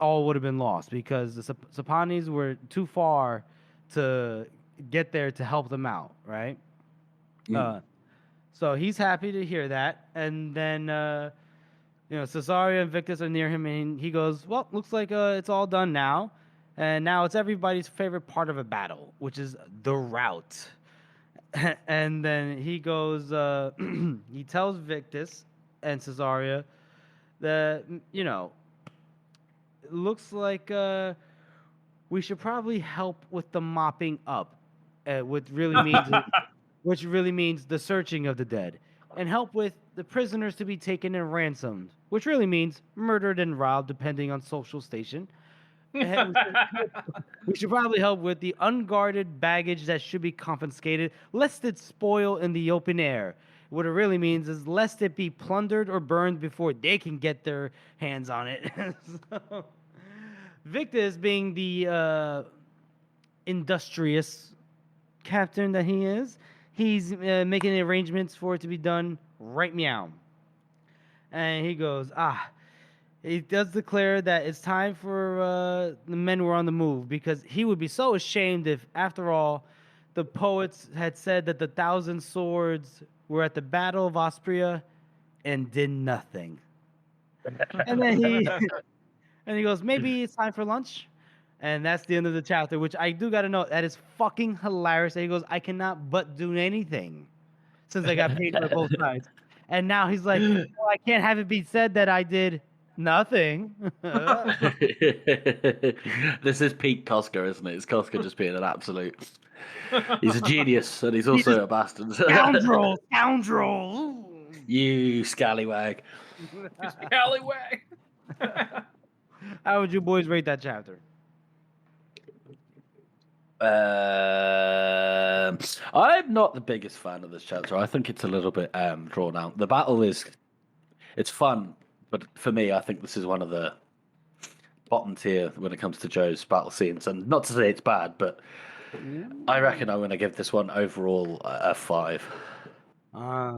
Speaker 1: all would have been lost, because the Sapanis were too far to get there to help them out, right? So he's happy to hear that. And then, Cesaria and Victus are near him, and he goes, "Well, looks like it's all done now. And now it's everybody's favorite part of a battle, which is the rout." And then he goes, he tells Victus and Cesaria that, it looks like we should probably help with the mopping up, which really means the searching of the dead, and help with the prisoners to be taken and ransomed, which really means murdered and robbed, depending on social station. And we should probably help with the unguarded baggage that should be confiscated, lest it spoil in the open air. What it really means is lest it be plundered or burned before they can get their hands on it. So, Victus, being the industrious captain that he is, he's making arrangements for it to be done right meow. And he goes, he does declare that it's time for the men who are on the move, because he would be so ashamed if, after all, the poets had said that the 1,000 swords were at the Battle of Austria and did nothing. And then he goes, maybe it's time for lunch. And that's the end of the chapter, which I do got to know, that is fucking hilarious. And he goes, I cannot but do anything since I got paid by both sides. And now he's like, well, I can't have it be said that I did nothing.
Speaker 2: This is peak Costco, isn't it? It's Costco just being an absolute. He's a genius, and he's also a bastard.
Speaker 1: Scoundrel.
Speaker 2: You scallywag.
Speaker 4: Scallywag.
Speaker 1: How would you boys rate that chapter?
Speaker 2: I'm not the biggest fan of this chapter. I think it's a little bit drawn out. The battle it's fun, but for me, I think this is one of the bottom tier when it comes to Joe's battle scenes. And not to say it's bad, but I reckon I'm going to give this one overall a 5.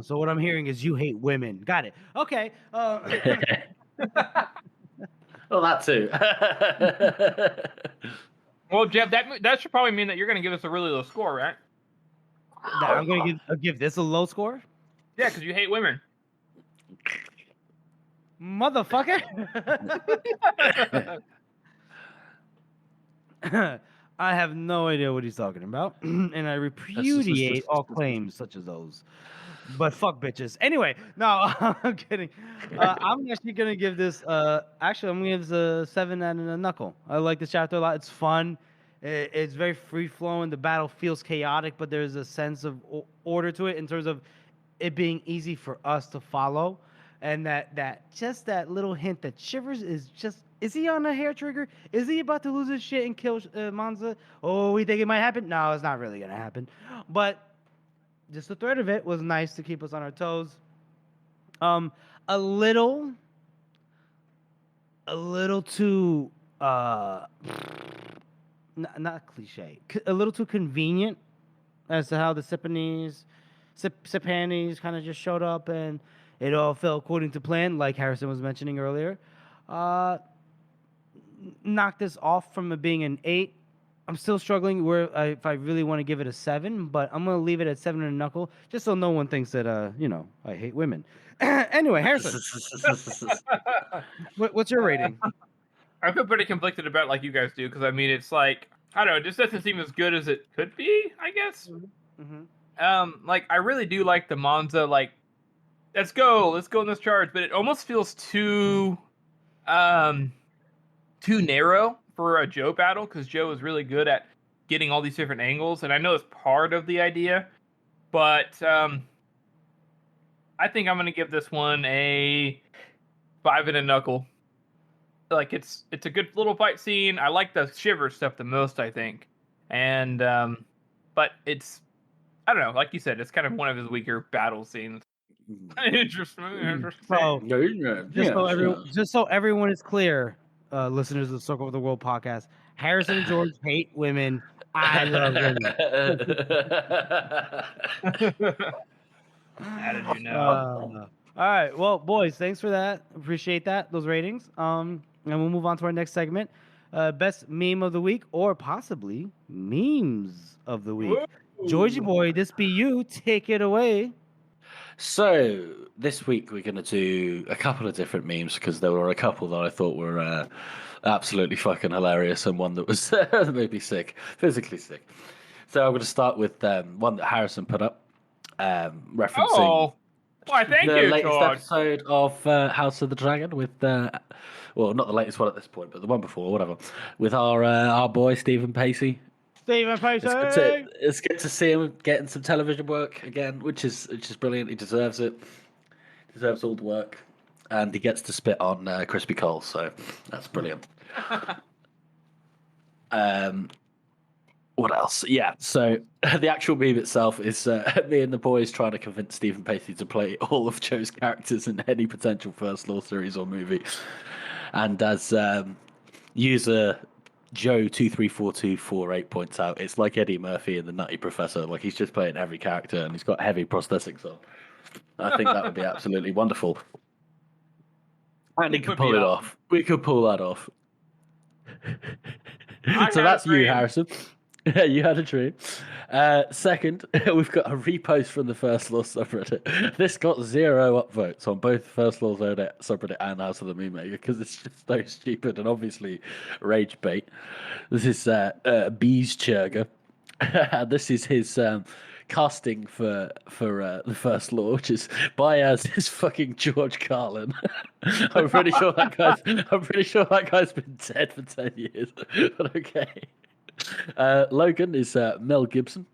Speaker 1: So what I'm hearing is you hate women. Got it. Okay.
Speaker 2: Well, that too.
Speaker 4: Well, Jeff, that should probably mean that you're going to give us a really low score, right?
Speaker 1: I'm going to give this a low score?
Speaker 4: Yeah, because you hate women.
Speaker 1: Motherfucker. I have no idea what he's talking about, and I repudiate all claims such as those. But fuck bitches. Anyway, no, I'm kidding. I'm actually gonna give this. Actually, I'm gonna give this a 7 and a knuckle. I like this chapter a lot. It's fun. It's very free flowing. The battle feels chaotic, but there's a sense of order to it in terms of it being easy for us to follow, and that just that little hint that Shivers is just. Is he on a hair trigger? Is he about to lose his shit and kill Monza? Oh, we think it might happen? No, it's not really gonna happen. But just the threat of it was nice to keep us on our toes. A little too not cliche, a little too convenient as to how the Sipanese kind of just showed up and it all fell according to plan, like Harrison was mentioning earlier. Knocked this off from it being an 8. I'm still struggling if I really want to give it a 7, but I'm going to leave it at 7 and a knuckle, just so no one thinks that, I hate women. Anyway, Harrison, what's your rating?
Speaker 4: I feel pretty conflicted about it like you guys do, because, I mean, it's like, I don't know, it just doesn't seem as good as it could be, I guess. Mm-hmm. Like, I really do like the Monza, like, let's go in this charge, but it almost feels too narrow for a Joe battle, because Joe is really good at getting all these different angles, and I know it's part of the idea, but I think I'm going to give this one a 5 and a knuckle. Like, it's a good little fight scene. I like the Shiver stuff the most, I think, and but it's, I don't know, like you said, it's kind of one of his weaker battle scenes. Interesting.
Speaker 1: So, just so everyone is clear, listeners of the Circle of the World podcast, Harrison and George hate women. I love women.
Speaker 4: How did you know?
Speaker 1: All right, well, boys, thanks for that. Appreciate that, those ratings. And we'll move on to our next segment, best meme of the week, or possibly memes of the week. Whoa. Georgie boy, this be you. Take it away.
Speaker 2: So this week we're going to do a couple of different memes, because there were a couple that I thought were absolutely fucking hilarious, and one that was maybe physically sick. So I'm going to start with one that Harrison put up, referencing.
Speaker 4: Oh, why? Thank
Speaker 2: the
Speaker 4: you,
Speaker 2: latest
Speaker 4: George.
Speaker 2: episode of House of the Dragon with, well, not the latest one at this point, but the one before, whatever, with our boy Stephen Pacey.
Speaker 1: Stephen Pacey.
Speaker 2: It's good to see him getting some television work again, which is brilliant. He deserves it. He deserves all the work, and he gets to spit on Crispy Cole, so that's brilliant. What else? Yeah, so the actual meme itself is me and the boys trying to convince Stephen Pacey to play all of Joe's characters in any potential First Law series or movie. And as user Joe234248 points out, it's like Eddie Murphy in The Nutty Professor. Like, he's just playing every character and he's got heavy prosthetics on. I think that would be absolutely wonderful. And he could pull it off. We could pull that off. So that's you, Harrison. You had a dream. Second, we've got a repost from the First Law subreddit. This got 0 upvotes on both First Law subreddit and House of the Moonmaker because it's just so stupid and obviously rage bait. This is Bees Churger. This is his casting for the First Law, which is by his fucking George Carlin. I'm pretty sure that guy's been dead for 10 years. But okay. Logan is Mel Gibson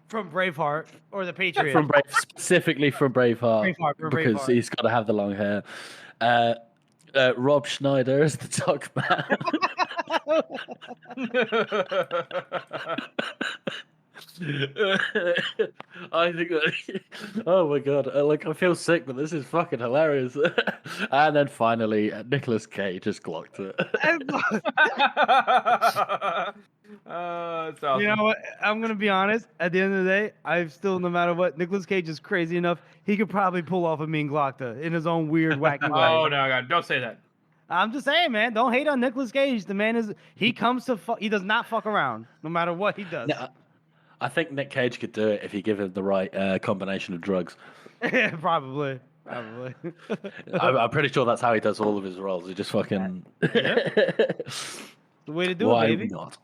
Speaker 3: from Braveheart or the Patriot.
Speaker 2: Specifically from Braveheart, because he's got to have the long hair. Rob Schneider is the Dog Man. I think that, oh my god, like, I feel sick, but this is fucking hilarious. And then finally, Nicolas Cage just glocked it.
Speaker 4: That's awesome.
Speaker 3: You know what? I'm gonna be honest. At the end of the day, I've still, no matter what, Nicolas Cage is crazy enough. He could probably pull off a mean Glockta in his own weird, wacky way.
Speaker 4: Oh no, God, don't say that.
Speaker 3: I'm just saying, man. Don't hate on Nicolas Cage. The man he comes to he does not fuck around, no matter what he does.
Speaker 2: No, I think Nick Cage could do it if you give him the right combination of drugs.
Speaker 3: Probably.
Speaker 2: I'm pretty sure that's how he does all of his roles. He just fucking.
Speaker 3: The way to do
Speaker 2: Why
Speaker 3: it, baby.
Speaker 2: Not?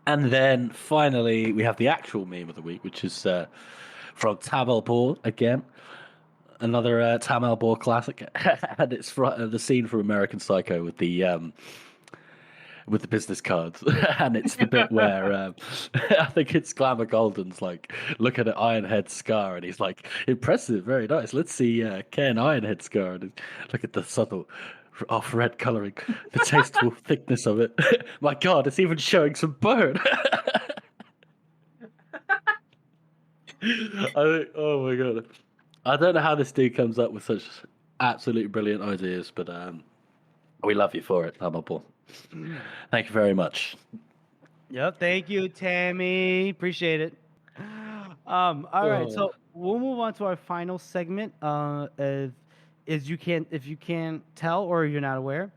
Speaker 2: And then finally, we have the actual meme of the week, which is from Tam Elbor again. Another Tam Elbor classic. And it's the scene from American Psycho with the business cards. And it's the bit where I think it's Glamour Golden's like, look at an Ironhead scar. And he's like, impressive, very nice. Let's see Ken Ironhead scar. And look at the subtle off-red colouring, the tasteful thickness of it. My God, it's even showing some bone. Oh my God. I don't know how this dude comes up with such absolutely brilliant ideas, but we love you for it, Hamilton. Thank you very much.
Speaker 3: Yep, thank you, Tammy. Appreciate it. All right, so we'll move on to our final segment. If you can't tell or you're not aware,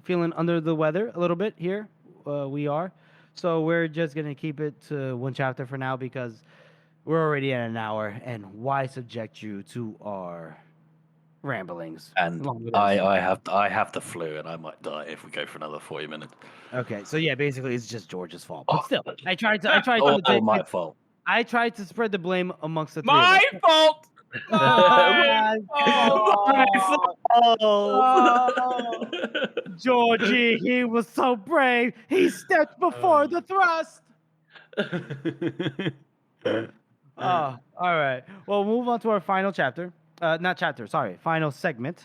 Speaker 3: feeling under the weather a little bit here, we are. So we're just gonna keep it to one chapter for now because we're already at an hour, and why subject you to our ramblings?
Speaker 2: And I have the flu, and I might die if we go for another 40 minutes.
Speaker 3: Okay, so yeah, basically it's just George's fault. But still, I tried to.
Speaker 2: My fault.
Speaker 3: I tried to spread the blame amongst the three.
Speaker 4: My fault.
Speaker 3: Georgie, he was so brave. He stepped before the thrust. All right. Well, we'll move on to our final chapter. Final segment.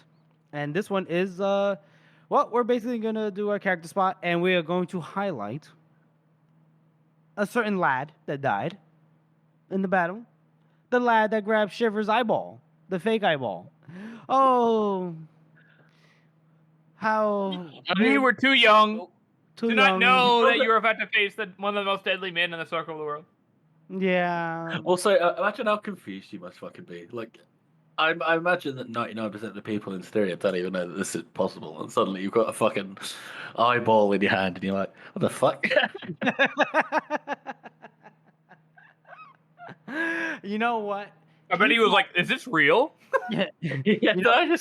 Speaker 3: And this one is, we're basically going to do our character spot, and we are going to highlight a certain lad that died in the battle. The lad that grabbed Shiver's eyeball, the fake eyeball. Oh, how...
Speaker 4: You were too young.
Speaker 3: Too
Speaker 4: not
Speaker 3: young.
Speaker 4: know that you were about to face one of the most deadly men in the circle of the world.
Speaker 3: Yeah.
Speaker 2: Also, imagine how confused you must fucking be. Like, I imagine that 99% of the people in Styria don't even know that this is possible, and suddenly you've got a fucking eyeball in your hand, and you're like, what the fuck?
Speaker 3: You know what?
Speaker 4: I bet he was like, "Is this real?"
Speaker 3: Yeah.
Speaker 2: Yeah,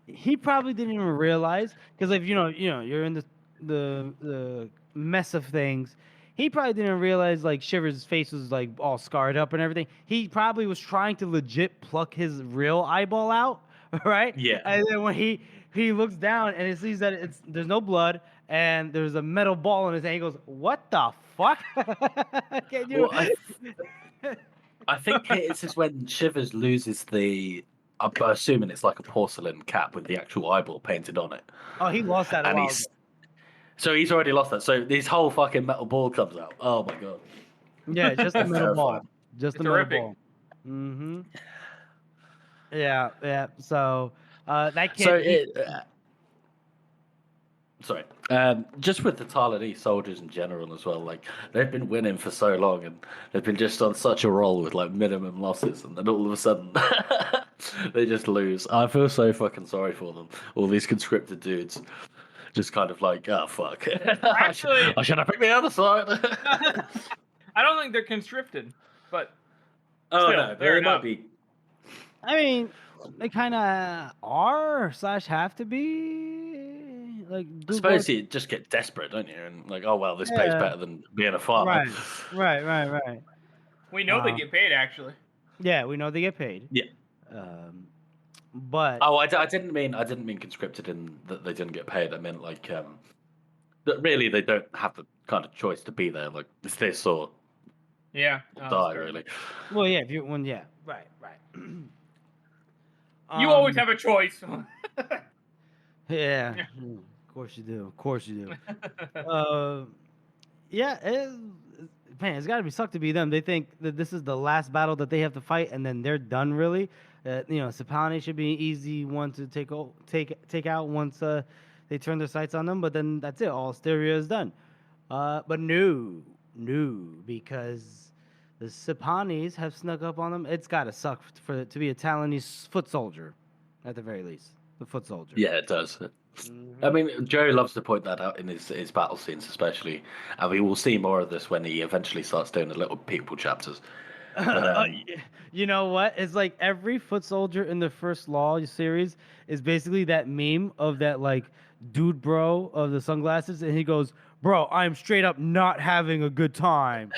Speaker 3: He probably didn't even realize, because if you're in the mess of things. He probably didn't realize like Shiver's face was like all scarred up and everything. He probably was trying to legit pluck his real eyeball out, right?
Speaker 2: Yeah.
Speaker 3: And then when he looks down and he sees that there's no blood and there's a metal ball in his hand, he goes, "What the fuck?" Can you?
Speaker 2: Well, I think this is when Shivers loses I'm assuming it's like a porcelain cap with the actual eyeball painted on it.
Speaker 3: Oh, he lost that.
Speaker 2: And So he's already lost that. So this whole fucking metal ball comes out. Oh my god.
Speaker 1: Yeah, just the metal ball.
Speaker 2: Terrifying.
Speaker 1: Just the
Speaker 4: It's
Speaker 1: metal
Speaker 4: horrific.
Speaker 1: ball. Mm-hmm. Yeah, yeah. So that kid.
Speaker 2: So sorry. Just with the Talanese soldiers in general as well, like they've been winning for so long and they've been just on such a roll with like minimum losses, and then all of a sudden they just lose. I feel so fucking sorry for them. All these conscripted dudes, just kind of like, oh fuck.
Speaker 4: Actually-
Speaker 2: I should have picked the other side.
Speaker 4: I don't think they're conscripted, but
Speaker 2: Oh
Speaker 4: Still,
Speaker 2: no,
Speaker 4: fair
Speaker 2: they
Speaker 4: enough.
Speaker 2: might be.
Speaker 1: I mean, they kind of are / have to be. Like,
Speaker 2: I suppose you just get desperate, don't you? And like, oh well, this pays
Speaker 1: Yeah.
Speaker 2: better than being a farmer.
Speaker 1: Right.
Speaker 4: we know they
Speaker 1: Uh,
Speaker 4: get paid actually.
Speaker 1: Yeah, we know they get paid.
Speaker 2: Yeah.
Speaker 1: But
Speaker 2: Oh, I didn't mean conscripted in that they didn't get paid. I meant like that really they don't have the kind of choice to be there. Like it's this or
Speaker 4: Yeah. Oh, that's
Speaker 2: die,
Speaker 4: fair.
Speaker 2: really.
Speaker 1: well, yeah, if you right.
Speaker 4: You always have a choice.
Speaker 1: Yeah, of course you do. Of course you do. Yeah, man, it's got to be suck to be them. They think that this is the last battle that they have to fight, and then they're done. Really, Sapani should be an easy one to take out once they turn their sights on them. But then that's it. All Styria is done. But no, because the Sapanis have snuck up on them. It's got to suck to be a Talanese foot soldier, at the very least. The foot soldier.
Speaker 2: Yeah, it does. I mean, Joe loves to point that out in his battle scenes, especially, and we will see more of this when he eventually starts doing the little people chapters. But,
Speaker 1: You know what? It's like every foot soldier in the first Law series is basically that meme of that like dude bro of the sunglasses, and he goes, "Bro, I'm straight up not having a good time."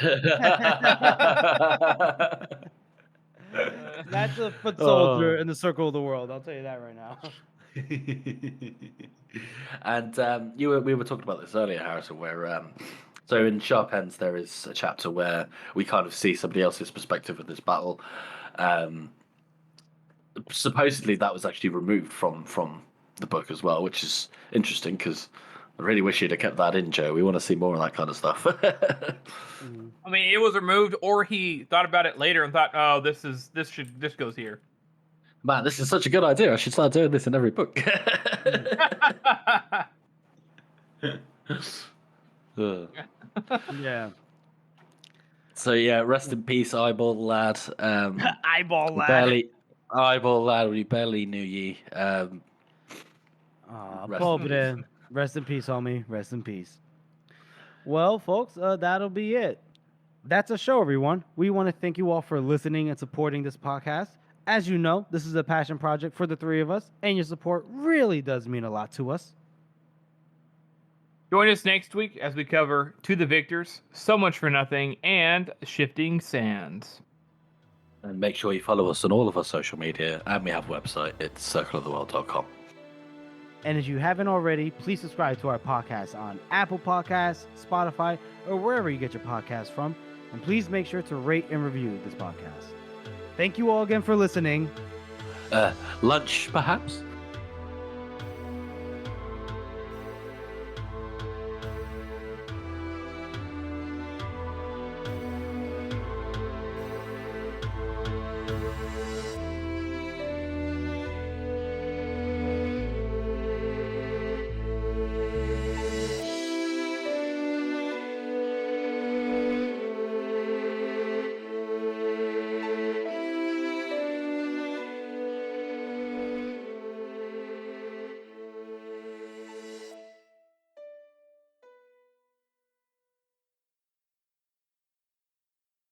Speaker 1: That's a foot soldier in the circle of the world. I'll tell you that right now.
Speaker 2: And we were talking about this earlier, Harrison, where so in Sharp Ends there is a chapter where we kind of see somebody else's perspective of this battle. Supposedly that was actually removed from the book as well, which is interesting because I really wish you'd have kept that in, Joe. We want to see more of that kind of stuff.
Speaker 4: I mean, it was removed, or he thought about it later and thought, "Oh, this goes here."
Speaker 2: Man, this is such a good idea. I should start doing this in every book.
Speaker 1: Yeah.
Speaker 2: So yeah, rest in peace, eyeball lad.
Speaker 1: Eyeball lad.
Speaker 2: Eyeball lad. We barely knew ye.
Speaker 1: Pobre. Rest in peace, homie. Rest in peace. Well, folks, that'll be it. That's a show, everyone. We want to thank you all for listening and supporting this podcast. As you know, this is a passion project for the three of us, and your support really does mean a lot to us.
Speaker 4: Join us next week as we cover To the Victors, So Much for Nothing, and Shifting Sands.
Speaker 2: And make sure you follow us on all of our social media, and we have a website. It's circleoftheworld.com.
Speaker 1: And if you haven't already, please subscribe to our podcast on Apple Podcasts, Spotify, or wherever you get your podcasts from. And please make sure to rate and review this podcast. Thank you all again for listening.
Speaker 2: Lunch, perhaps?